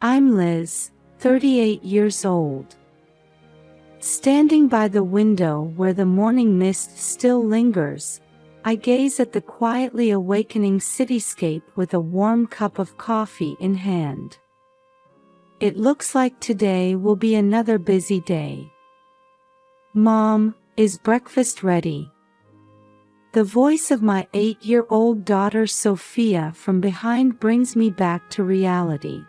I'm Liz, 38 years old. Standing by the window where the morning mist still lingers, I gaze at the quietly awakening cityscape with a warm cup of coffee in hand. It looks like today will be another busy day. Mom, is breakfast ready? The voice of my 8-year-old daughter Sophia from behind brings me back to reality.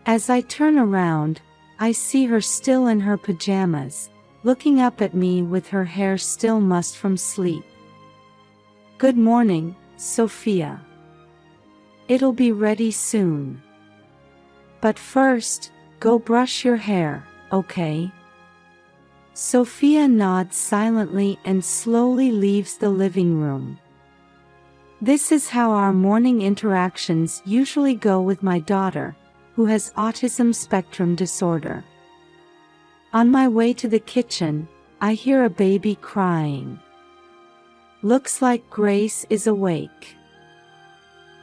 As I turn around, I see her still in her pajamas, looking up at me with her hair still mussed from sleep. Good morning, Sophia. It'll be ready soon. But first, go brush your hair, okay? Sophia nods silently and slowly leaves the living room. This is how our morning interactions usually go with my daughter, who has autism spectrum disorder. On my way to the kitchen, I hear a baby crying. Looks like Grace is awake.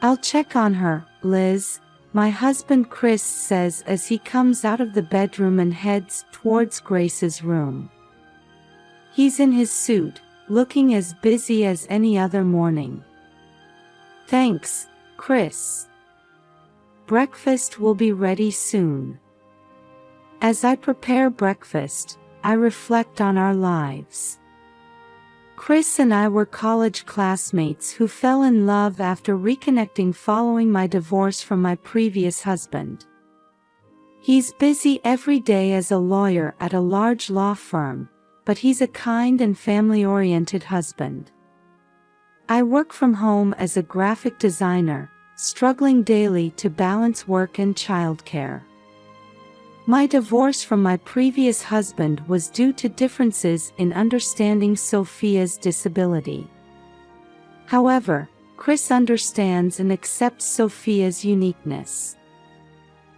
I'll check on her, Liz, my husband Chris says as he comes out of the bedroom and heads towards Grace's room. He's in his suit, looking as busy as any other morning. Thanks, Chris. Breakfast will be ready soon. As I prepare breakfast, I reflect on our lives. Chris and I were college classmates who fell in love after reconnecting following my divorce from my previous husband. He's busy every day as a lawyer at a large law firm, but he's a kind and family-oriented husband. I work from home as a graphic designer, struggling daily to balance work and childcare. My divorce from my previous husband was due to differences in understanding Sophia's disability. However, Chris understands and accepts Sophia's uniqueness.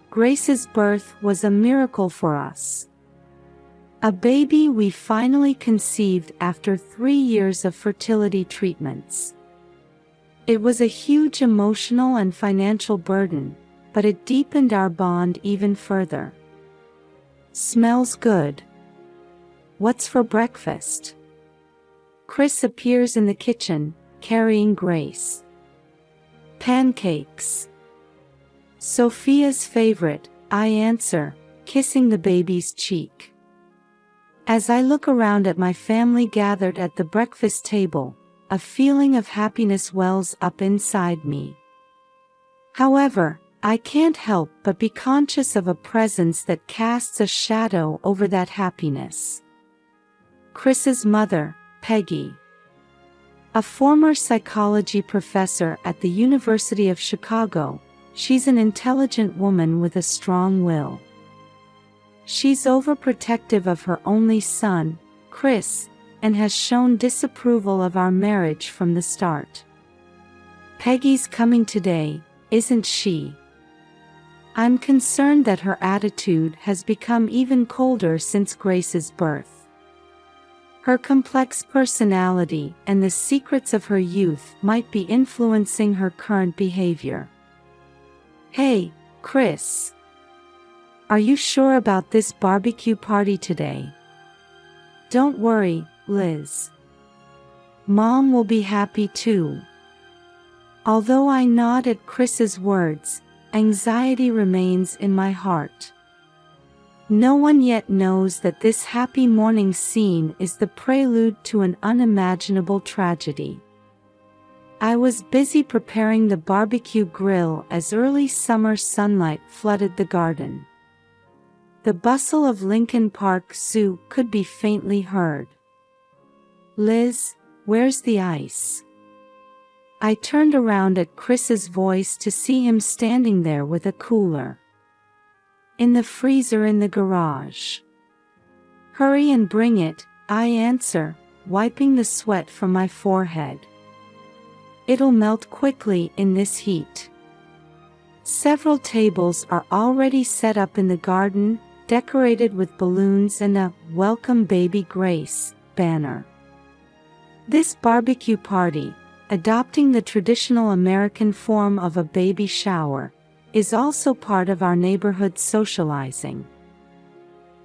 Grace's birth was a miracle for us. A baby we finally conceived after 3 years of fertility treatments. It was a huge emotional and financial burden, but it deepened our bond even further. Smells good. What's for breakfast? Chris appears in the kitchen, carrying Grace. Pancakes. Sophia's favorite, I answer, kissing the baby's cheek. As I look around at my family gathered at the breakfast table, a feeling of happiness wells up inside me. However, I can't help but be conscious of a presence that casts a shadow over that happiness. Chris's mother, Peggy. A former psychology professor at the University of Chicago, she's an intelligent woman with a strong will. She's overprotective of her only son, Chris, and has shown disapproval of our marriage from the start. Peggy's coming today, isn't she? I'm concerned that her attitude has become even colder since Grace's birth. Her complex personality and the secrets of her youth might be influencing her current behavior. Hey, Chris. Are you sure about this barbecue party today? Don't worry, Liz. Mom will be happy too. Although I nod at Chris's words, anxiety remains in my heart. No one yet knows that this happy morning scene is the prelude to an unimaginable tragedy. I was busy preparing the barbecue grill as early summer sunlight flooded the garden. The bustle of Lincoln Park Zoo could be faintly heard. Liz, where's the ice? I turned around at Chris's voice to see him standing there with a cooler. In the freezer in the garage. Hurry and bring it, I answer, wiping the sweat from my forehead. It'll melt quickly in this heat. Several tables are already set up in the garden, decorated with balloons and a "Welcome Baby Grace" banner. This barbecue party, adopting the traditional American form of a baby shower, is also part of our neighborhood socializing.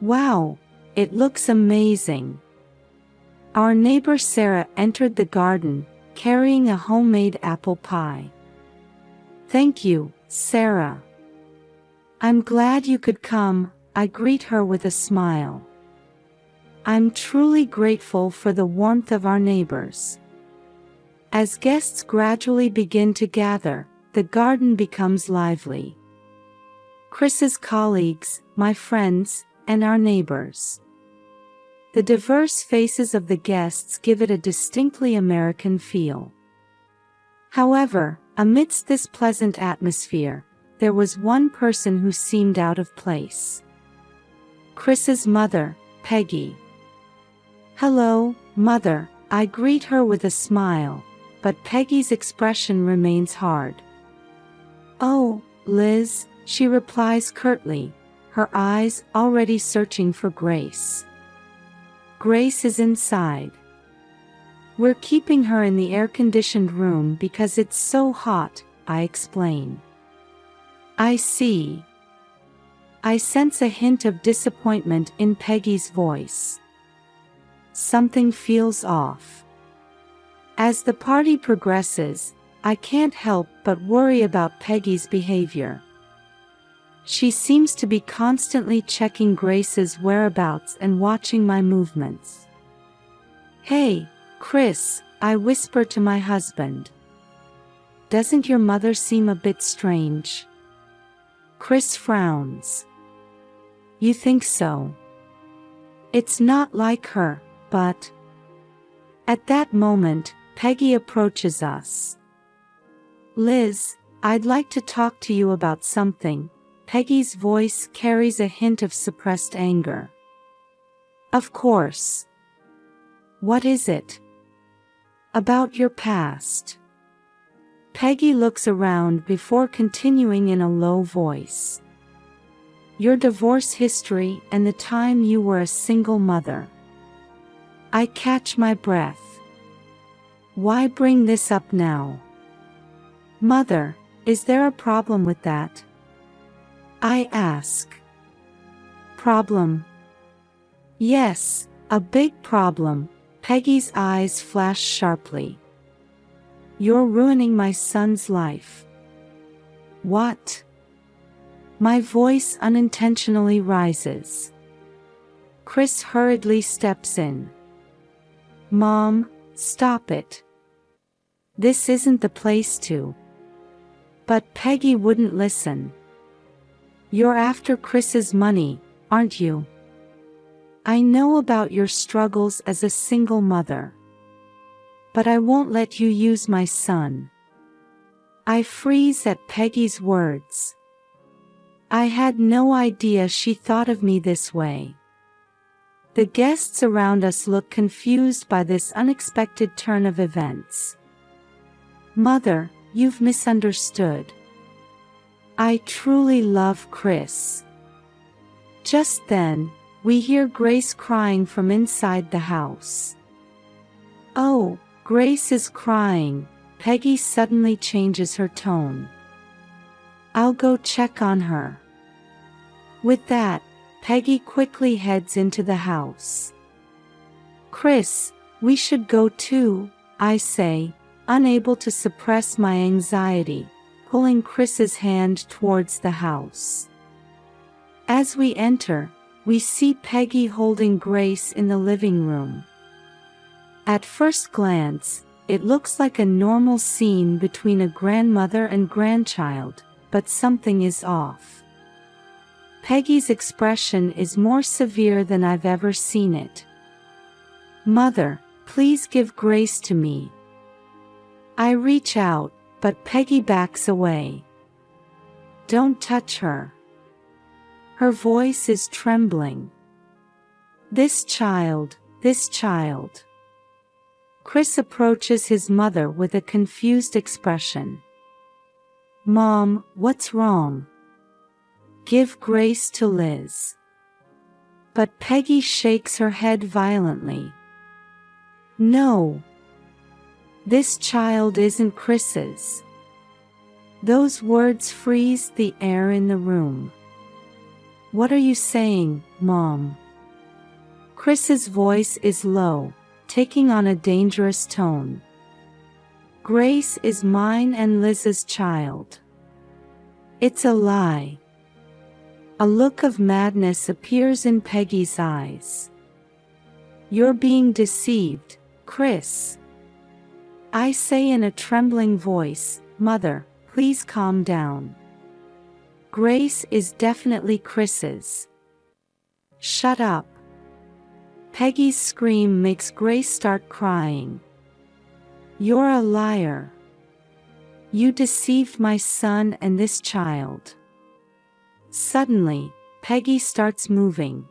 Wow, it looks amazing. Our neighbor Sarah entered the garden, carrying a homemade apple pie. Thank you, Sarah. I'm glad you could come, I greet her with a smile. I'm truly grateful for the warmth of our neighbors. As guests gradually begin to gather, the garden becomes lively. Chris's colleagues, my friends, and our neighbors. The diverse faces of the guests give it a distinctly American feel. However, amidst this pleasant atmosphere, there was one person who seemed out of place. Chris's mother, Peggy. Hello, Mother, I greet her with a smile, but Peggy's expression remains hard. Oh, Liz, she replies curtly, her eyes already searching for Grace. Grace is inside. We're keeping her in the air-conditioned room because it's so hot, I explain. I see. I sense a hint of disappointment in Peggy's voice. Something feels off. As the party progresses, I can't help but worry about Peggy's behavior. She seems to be constantly checking Grace's whereabouts and watching my movements. Hey, Chris, I whisper to my husband. Doesn't your mother seem a bit strange? Chris frowns. You think so? It's not like her, but... At that moment, Peggy approaches us. Liz, I'd like to talk to you about something. Peggy's voice carries a hint of suppressed anger. Of course. What is it? About your past. Peggy looks around before continuing in a low voice. Your divorce history and the time you were a single mother. I catch my breath. Why bring this up now? Mother, is there a problem with that? I ask. Problem? Yes, a big problem. Peggy's eyes flash sharply. You're ruining my son's life. What? My voice unintentionally rises. Chris hurriedly steps in. Mom, stop it. This isn't the place to. But Peggy wouldn't listen. You're after Chris's money, aren't you? I know about your struggles as a single mother. But I won't let you use my son. I freeze at Peggy's words. I had no idea she thought of me this way. The guests around us look confused by this unexpected turn of events. Mother, you've misunderstood. I truly love Chris. Just then, we hear Grace crying from inside the house. Oh, Grace is crying. Peggy suddenly changes her tone. I'll go check on her. With that, Peggy quickly heads into the house. Chris, we should go too, I say, unable to suppress my anxiety, pulling Chris's hand towards the house. As we enter, we see Peggy holding Grace in the living room. At first glance, it looks like a normal scene between a grandmother and grandchild, but something is off. Peggy's expression is more severe than I've ever seen it. Mother, please give Grace to me. I reach out, but Peggy backs away. Don't touch her. Her voice is trembling. This child. Chris approaches his mother with a confused expression. Mom, what's wrong? Give Grace to Liz. But Peggy shakes her head violently. No. This child isn't Chris's. Those words freeze the air in the room. What are you saying, Mom? Chris's voice is low, taking on a dangerous tone. Grace is mine and Liz's child. It's a lie. A look of madness appears in Peggy's eyes. You're being deceived, Chris. I say in a trembling voice, Mother, please calm down. Grace is definitely Chris's. Shut up. Peggy's scream makes Grace start crying. You're a liar. You deceived my son and this child. Suddenly, Peggy starts moving.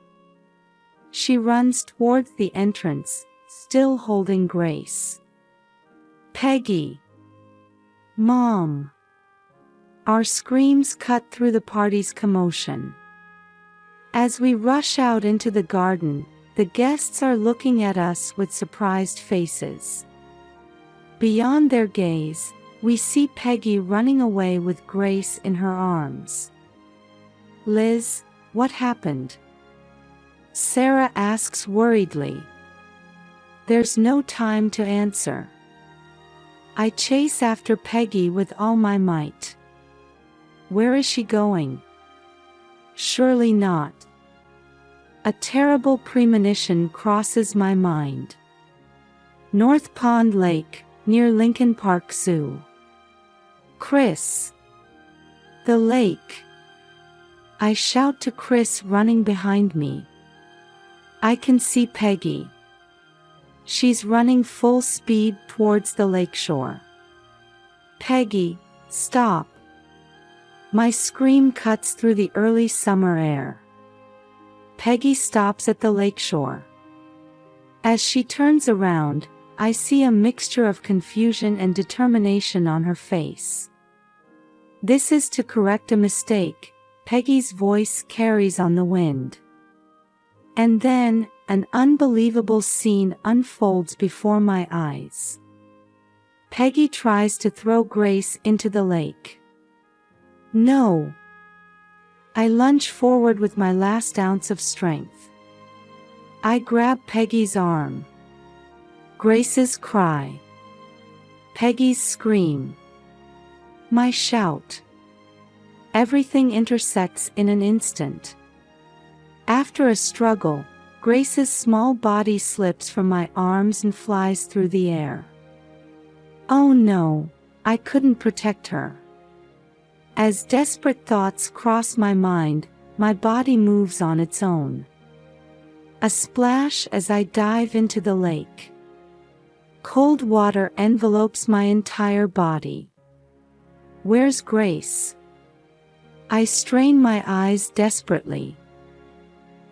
She runs towards the entrance, still holding Grace. Peggy! Mom! Our screams cut through the party's commotion. As we rush out into the garden, the guests are looking at us with surprised faces. Beyond their gaze, we see Peggy running away with Grace in her arms. Liz, what happened? Sarah asks worriedly. There's no time to answer. I chase after Peggy with all my might. Where is she going? Surely not. A terrible premonition crosses my mind. North Pond Lake, near Lincoln Park Zoo. Chris! The lake! I shout to Chris running behind me. I can see Peggy. She's running full speed towards the lakeshore. Peggy, stop! My scream cuts through the early summer air. Peggy stops at the lakeshore. As she turns around, I see a mixture of confusion and determination on her face. This is to correct a mistake, Peggy's voice carries on the wind. And then, an unbelievable scene unfolds before my eyes. Peggy tries to throw Grace into the lake. No! I lunge forward with my last ounce of strength. I grab Peggy's arm. Grace's cry. Peggy's scream. My shout. Everything intersects in an instant. After a struggle, Grace's small body slips from my arms and flies through the air. Oh no, I couldn't protect her. As desperate thoughts cross my mind, my body moves on its own. A splash as I dive into the lake. Cold water envelopes my entire body. Where's Grace? I strain my eyes desperately.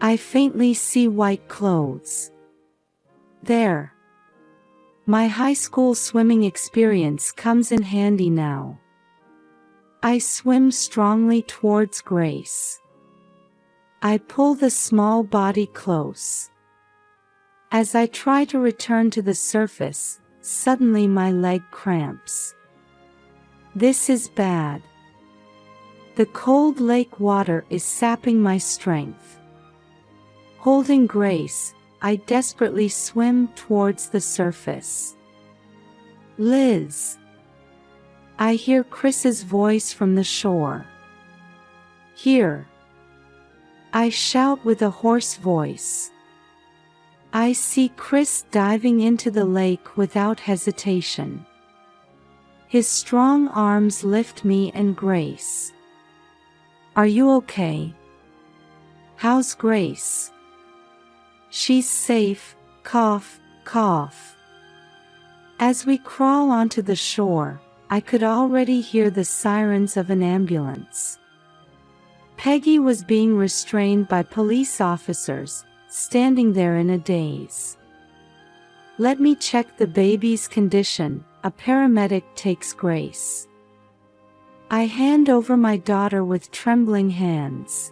I faintly see white clothes. There. My high school swimming experience comes in handy now. I swim strongly towards Grace. I pull the small body close. As I try to return to the surface, suddenly my leg cramps. This is bad. The cold lake water is sapping my strength. Holding Grace, I desperately swim towards the surface. Liz! I hear Chris's voice from the shore. Here! I shout with a hoarse voice. I see Chris diving into the lake without hesitation. His strong arms lift me and Grace. Are you okay? How's Grace? She's safe, cough, cough. As we crawl onto the shore, I could already hear the sirens of an ambulance. Peggy was being restrained by police officers, standing there in a daze. Let me check the baby's condition, a paramedic takes Grace. I hand over my daughter with trembling hands.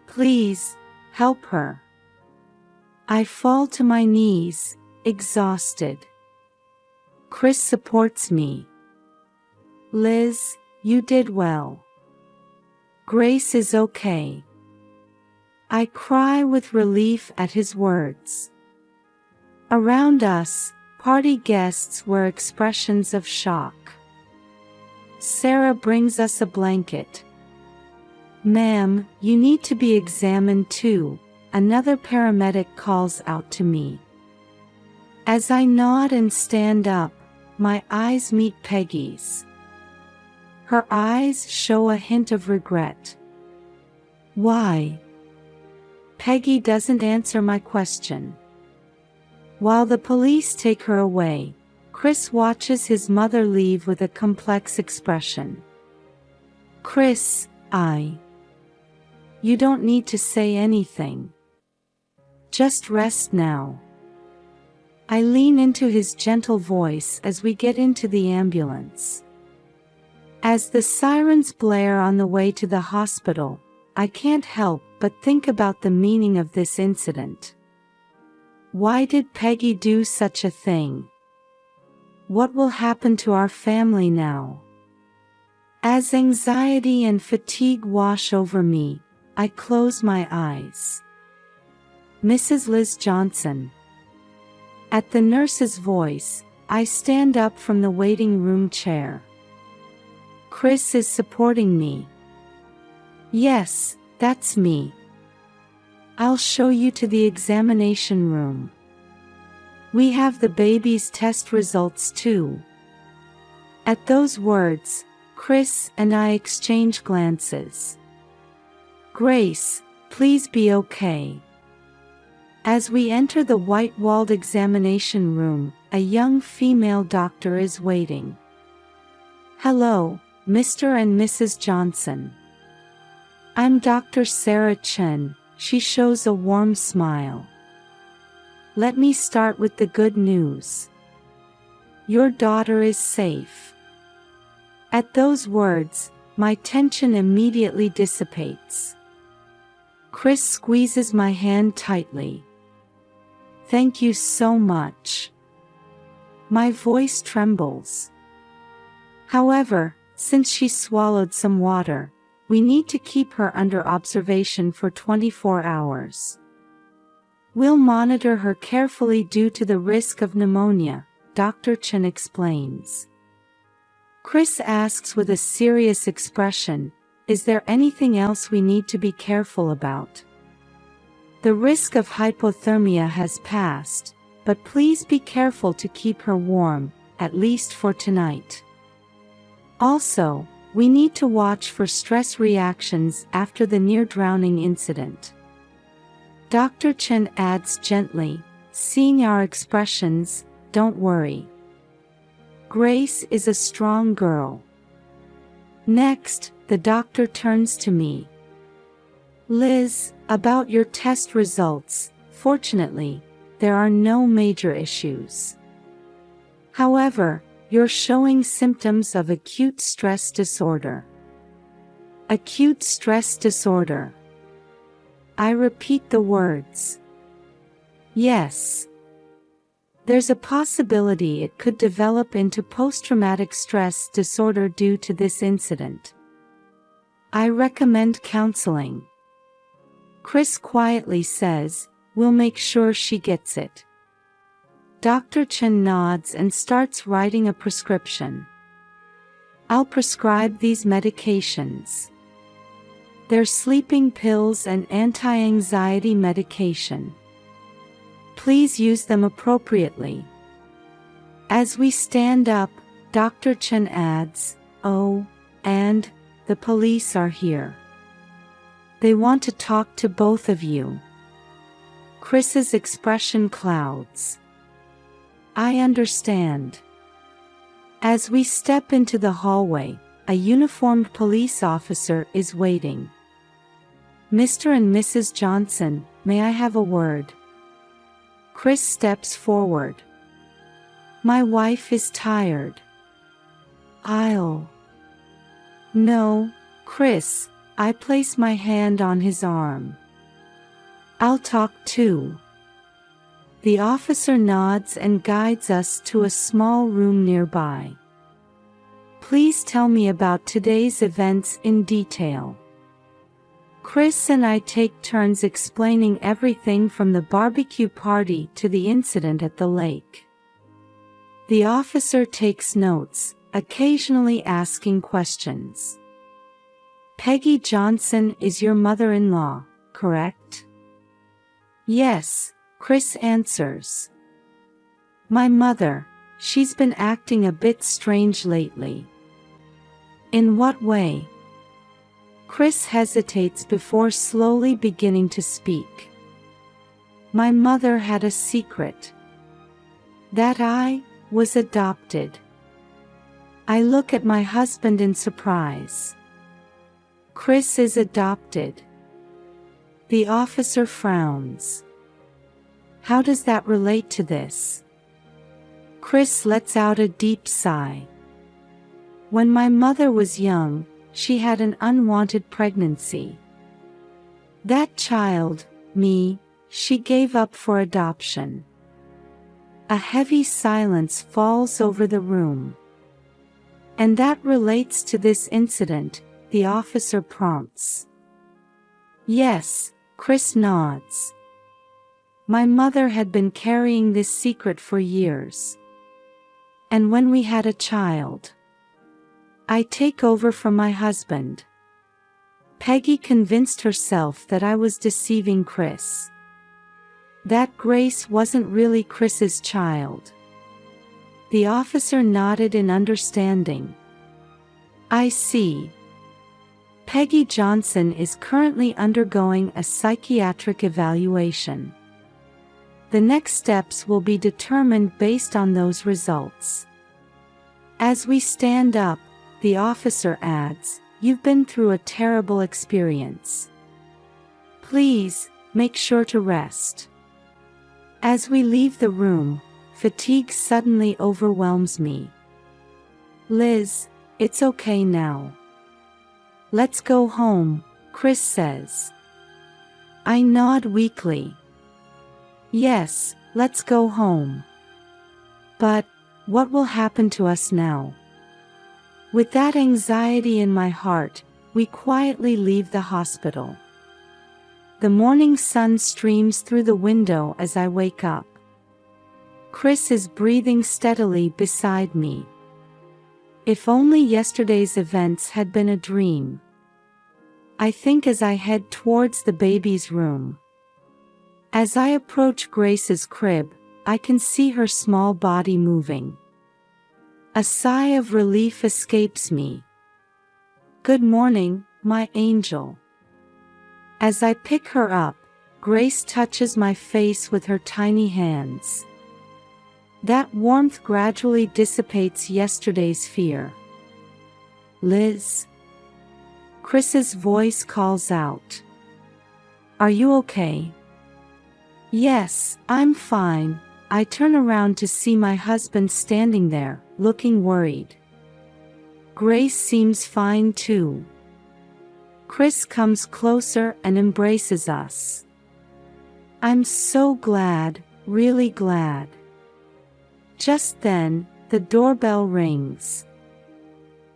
Please, help her. I fall to my knees, exhausted. Chris supports me. Liz, You did well. Grace is okay. I cry with relief at his words. Around us, party guests wear expressions of shock. Sarah brings us a blanket. Ma'am, you need to be examined too, another paramedic calls out to me. As I nod and stand up, my eyes meet Peggy's. Her eyes show a hint of regret. Why? Peggy doesn't answer my question. While the police take her away, Chris watches his mother leave with a complex expression. Chris, You don't need to say anything. Just rest now. I lean into his gentle voice as we get into the ambulance. As the sirens blare on the way to the hospital, I can't help but think about the meaning of this incident. Why did Peggy do such a thing? What will happen to our family now? As anxiety and fatigue wash over me, I close my eyes. Mrs. Liz Johnson. At the nurse's voice, I stand up from the waiting room chair. Chris is supporting me. Yes, that's me. I'll show you to the examination room. We have the baby's test results too. At those words, Chris and I exchange glances. Grace, please be okay. As we enter the white-walled examination room, a young female doctor is waiting. Hello, Mr. and Mrs. Johnson. I'm Dr. Sarah Chen. She shows a warm smile. Let me start with the good news. Your daughter is safe. At those words, my tension immediately dissipates. Chris squeezes my hand tightly. Thank you so much. My voice trembles. However, since she swallowed some water, we need to keep her under observation for 24 hours. We'll monitor her carefully due to the risk of pneumonia, Dr. Chen explains. Chris asks with a serious expression, is there anything else we need to be careful about? The risk of hypothermia has passed, but please be careful to keep her warm, at least for tonight. Also, we need to watch for stress reactions after the near-drowning incident. Dr. Chen adds gently, seeing our expressions, don't worry. Grace is a strong girl. Next, the doctor turns to me. Liz, about your test results, fortunately, there are no major issues. However, you're showing symptoms of acute stress disorder. Acute stress disorder. I repeat the words. Yes. There's a possibility it could develop into post-traumatic stress disorder due to this incident. I recommend counseling. Chris quietly says, we'll make sure she gets it. Dr. Chen nods and starts writing a prescription. I'll prescribe these medications. They're sleeping pills and anti-anxiety medication. Please use them appropriately. As we stand up, Dr. Chen adds, oh, and the police are here. They want to talk to both of you. Chris's expression clouds. I understand. As we step into the hallway, a uniformed police officer is waiting. Mr. and Mrs. Johnson, may I have a word? Chris steps forward. My wife is tired. No, Chris, I place my hand on his arm. I'll talk too. The officer nods and guides us to a small room nearby. Please tell me about today's events in detail. Chris and I take turns explaining everything from the barbecue party to the incident at the lake. The officer takes notes, occasionally asking questions. Peggy Johnson is your mother-in-law, correct? Yes, Chris answers. My mother, she's been acting a bit strange lately. In what way? Chris hesitates before slowly beginning to speak. My mother had a secret. That I was adopted. I look at my husband in surprise. Chris is adopted. The officer frowns. How does that relate to this? Chris lets out a deep sigh. When my mother was young, she had an unwanted pregnancy. That child, me, she gave up for adoption. A heavy silence falls over the room. And that relates to this incident, the officer prompts. Yes, Chris nods. My mother had been carrying this secret for years. And when we had a child, I take over from my husband. Peggy convinced herself that I was deceiving Chris. That Grace wasn't really Chris's child. The officer nodded in understanding. I see. Peggy Johnson is currently undergoing a psychiatric evaluation. The next steps will be determined based on those results. As we stand up, the officer adds, you've been through a terrible experience. Please, make sure to rest. As we leave the room, fatigue suddenly overwhelms me. Liz, it's okay now. Let's go home, Chris says. I nod weakly. Yes, let's go home. But, what will happen to us now? With that anxiety in my heart, we quietly leave the hospital. The morning sun streams through the window as I wake up. Chris is breathing steadily beside me. If only yesterday's events had been a dream. I think as I head towards the baby's room. As I approach Grace's crib, I can see her small body moving. A sigh of relief escapes me. Good morning, my angel. As I pick her up, Grace touches my face with her tiny hands. That warmth gradually dissipates yesterday's fear. Liz. Chris's voice calls out. Are you okay? Yes, I'm fine. I turn around to see my husband standing there, looking worried. Grace seems fine too. Chris comes closer and embraces us. I'm so glad, really glad. Just then, the doorbell rings.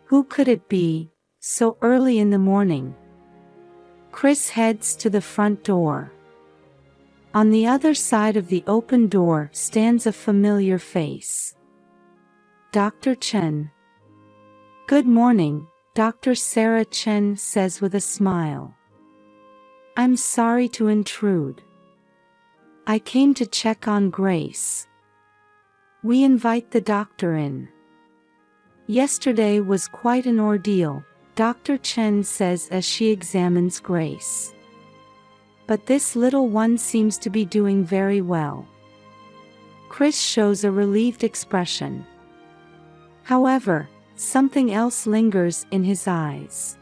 Who could it be, so early in the morning? Chris heads to the front door. On the other side of the open door stands a familiar face. Dr. Chen. Good morning, Dr. Sarah Chen says with a smile. I'm sorry to intrude. I came to check on Grace. We invite the doctor in. Yesterday was quite an ordeal, Dr. Chen says as she examines Grace. But this little one seems to be doing very well. Chris shows a relieved expression. However, something else lingers in his eyes.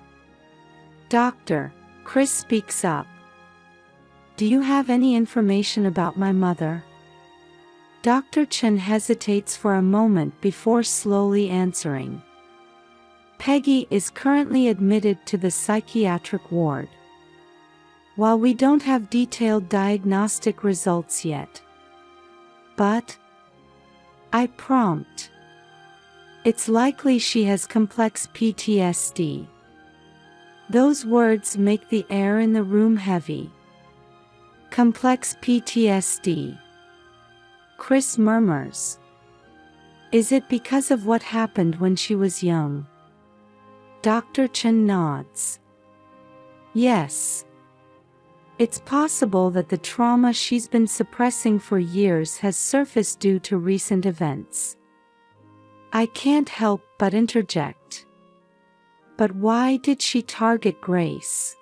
Doctor, Chris speaks up. Do you have any information about my mother? Dr. Chen hesitates for a moment before slowly answering. Peggy is currently admitted to the psychiatric ward. While we don't have detailed diagnostic results yet. But I prompt. It's likely she has complex PTSD. Those words make the air in the room heavy. Complex PTSD. Chris murmurs. Is it because of what happened when she was young? Dr. Chen nods. Yes. It's possible that the trauma she's been suppressing for years has surfaced due to recent events. I can't help but interject. But why did she target Grace?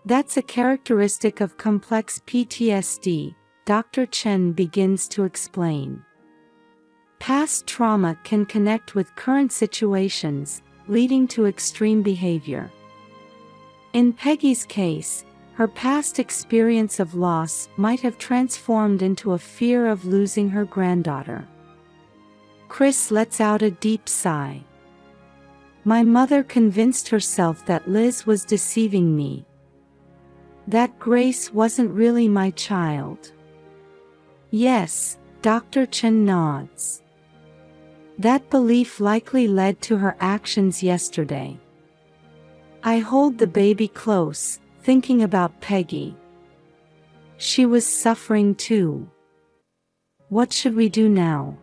That's a characteristic of complex PTSD, Dr. Chen begins to explain. Past trauma can connect with current situations, leading to extreme behavior. In Peggy's case, her past experience of loss might have transformed into a fear of losing her granddaughter. Chris lets out a deep sigh. My mother convinced herself that Liz was deceiving me. That Grace wasn't really my child. Yes, Dr. Chen nods. That belief likely led to her actions yesterday. I hold the baby close, thinking about Peggy. She was suffering too. What should we do now?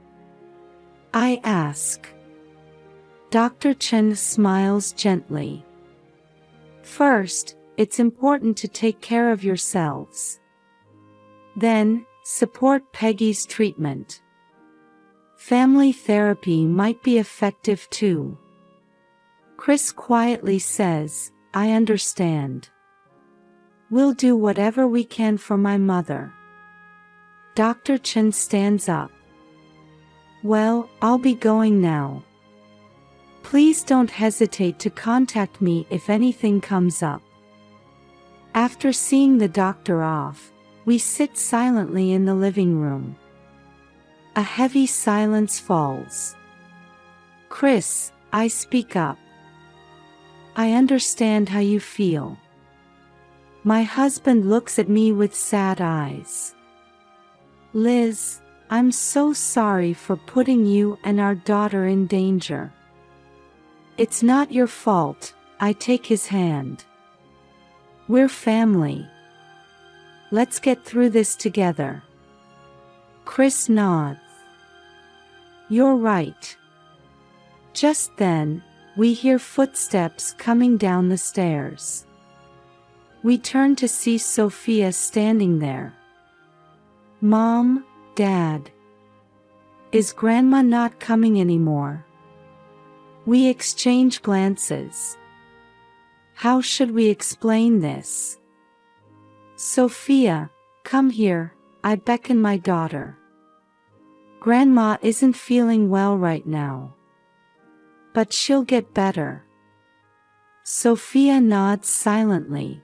I ask. Dr. Chen smiles gently. First, it's important to take care of yourselves. Then, support Peggy's treatment. Family therapy might be effective too. Chris quietly says, I understand. We'll do whatever we can for my mother. Dr. Chen stands up. Well, I'll be going now. Please don't hesitate to contact me if anything comes up. After seeing the doctor off, we sit silently in the living room. A heavy silence falls. Chris, I speak up. I understand how you feel. My husband looks at me with sad eyes. Liz, I'm so sorry for putting you and our daughter in danger. It's not your fault, I take his hand. We're family. Let's get through this together. Chris nods. You're right. Just then, we hear footsteps coming down the stairs. We turn to see Sophia standing there. Mom, Dad. Is Grandma not coming anymore? We exchange glances. How should we explain this? Sophia, come here, I beckon my daughter. Grandma isn't feeling well right now. But she'll get better. Sophia nods silently.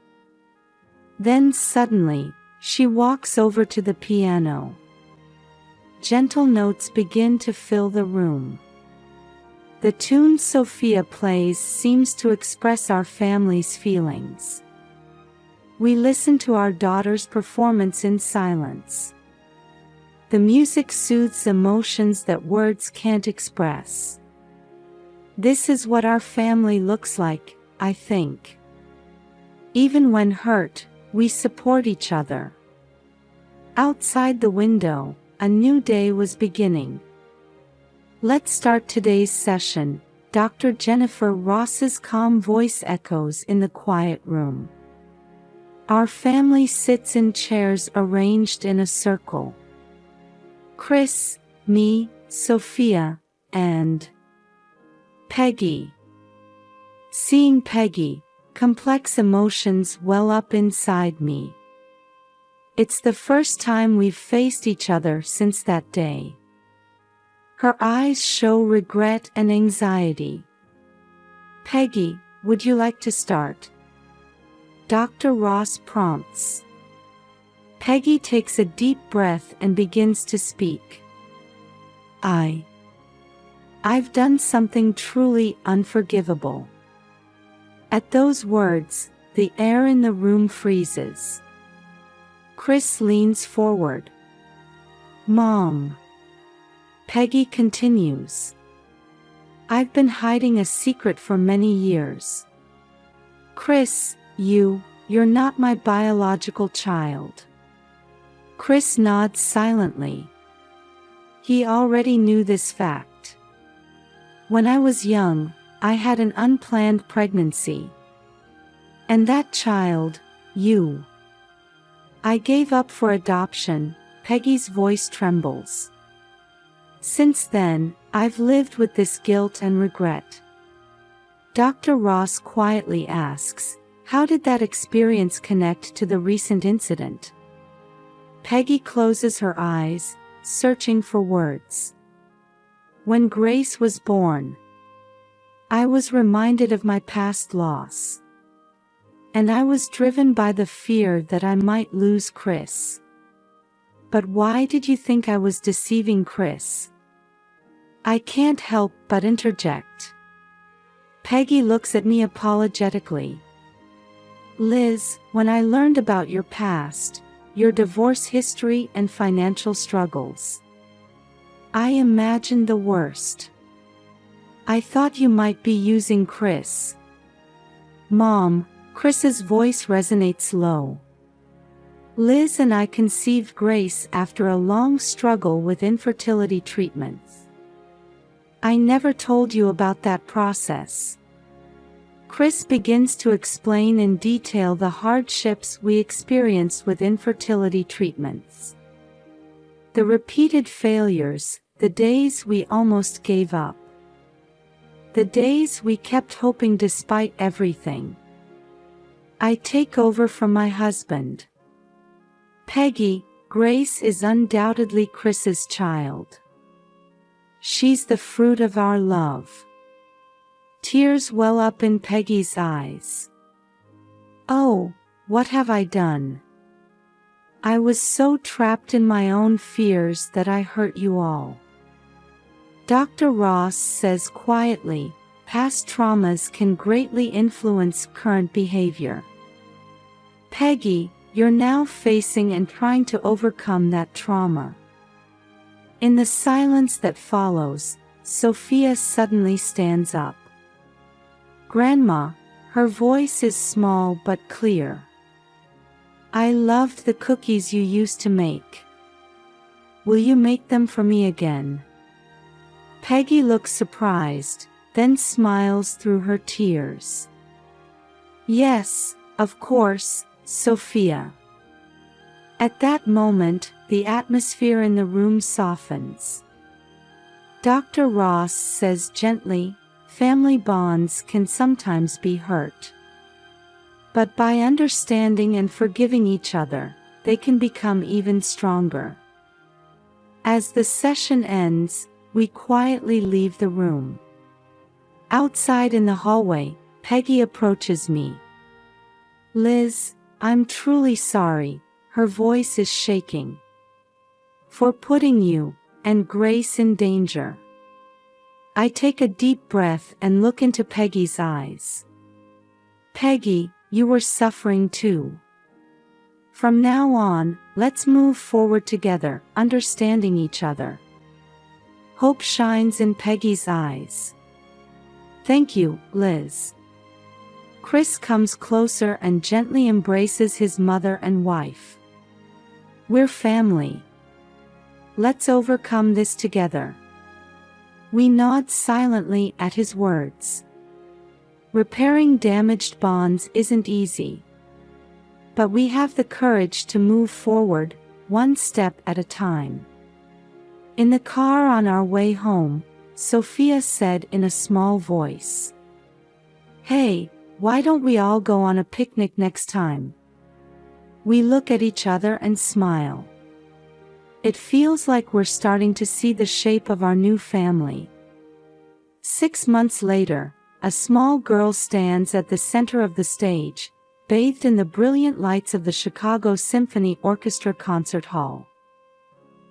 Then suddenly, she walks over to the piano. Gentle notes begin to fill the room. The tune Sophia plays seems to express our family's feelings. We listen to our daughter's performance in silence. The music soothes emotions that words can't express. This is what our family looks like, I think. Even when hurt, we support each other. Outside the window, a new day was beginning. Let's start today's session. Dr. Jennifer Ross's calm voice echoes in the quiet room. Our family sits in chairs arranged in a circle. Chris, me, Sophia, and Peggy. Seeing Peggy, complex emotions well up inside me. It's the first time we've faced each other since that day. Her eyes show regret and anxiety. Peggy, would you like to start? Dr. Ross prompts. Peggy takes a deep breath and begins to speak. I've done something truly unforgivable. At those words, the air in the room freezes. Chris leans forward. Mom. Peggy continues. I've been hiding a secret for many years. Chris, you're not my biological child. Chris nods silently. He already knew this fact. When I was young, I had an unplanned pregnancy. And that child, you. I gave up for adoption. Peggy's voice trembles. Since then, I've lived with this guilt and regret. Dr. Ross quietly asks, how did that experience connect to the recent incident? Peggy closes her eyes, searching for words. When Grace was born, I was reminded of my past loss. And I was driven by the fear that I might lose Chris. But why did you think I was deceiving Chris? I can't help but interject. Peggy looks at me apologetically. Liz, when I learned about your past, your divorce history and financial struggles, I imagined the worst. I thought you might be using Chris. Mom, Chris's voice resonates low. Liz and I conceived Grace after a long struggle with infertility treatments. I never told you about that process. Chris begins to explain in detail the hardships we experienced with infertility treatments. The repeated failures, the days we almost gave up. The days we kept hoping despite everything. I take over from my husband. Peggy, Grace is undoubtedly Chris's child. She's the fruit of our love. Tears well up in Peggy's eyes. Oh, what have I done? I was so trapped in my own fears that I hurt you all. Dr. Ross says quietly, past traumas can greatly influence current behavior. Peggy, you're now facing and trying to overcome that trauma. In the silence that follows, Sophia suddenly stands up. Grandma, her voice is small but clear. I loved the cookies you used to make. Will you make them for me again? Peggy looks surprised, then smiles through her tears. Yes, of course, Sophia. At that moment, the atmosphere in the room softens. Dr. Ross says gently, family bonds can sometimes be hurt. But by understanding and forgiving each other, they can become even stronger. As the session ends, we quietly leave the room. Outside in the hallway, Peggy approaches me. Liz, I'm truly sorry, her voice is shaking. For putting you and Grace in danger. I take a deep breath and look into Peggy's eyes. Peggy, you were suffering too. From now on, let's move forward together, understanding each other. Hope shines in Peggy's eyes. Thank you, Liz. Chris comes closer and gently embraces his mother and wife. We're family. Let's overcome this together. We nod silently at his words. Repairing damaged bonds isn't easy. But we have the courage to move forward, one step at a time. In the car on our way home, Sophia said in a small voice. Hey, why don't we all go on a picnic next time? We look at each other and smile. It feels like we're starting to see the shape of our new family. 6 months later, a small girl stands at the center of the stage, bathed in the brilliant lights of the Chicago Symphony Orchestra concert hall.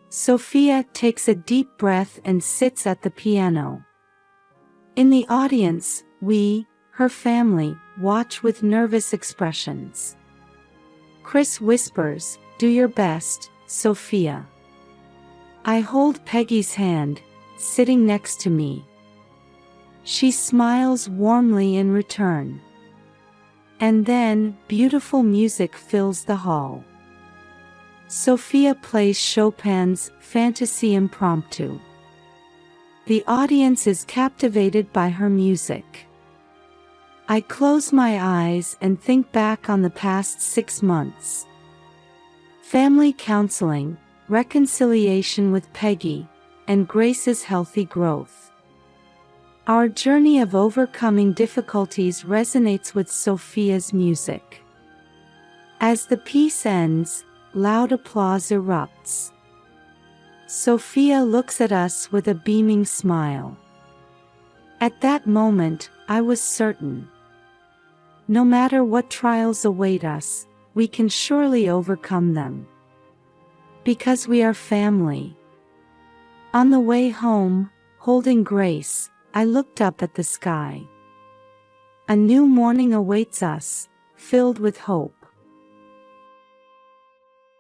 Sophia takes a deep breath and sits at the piano. In the audience, we, her family, watch with nervous expressions. Chris whispers, "Do your best, Sophia." I hold Peggy's hand, sitting next to me. She smiles warmly in return. And then, beautiful music fills the hall. Sophia plays Chopin's Fantasy Impromptu. The audience is captivated by her music. I close my eyes and think back on the past 6 months. Family counseling, reconciliation with Peggy, and Grace's healthy growth. Our journey of overcoming difficulties resonates with Sophia's music. As the piece ends, loud applause erupts. Sophia looks at us with a beaming smile. At that moment, I was certain. No matter what trials await us, we can surely overcome them. Because we are family. On the way home, holding Grace, I looked up at the sky. A new morning awaits us, filled with hope.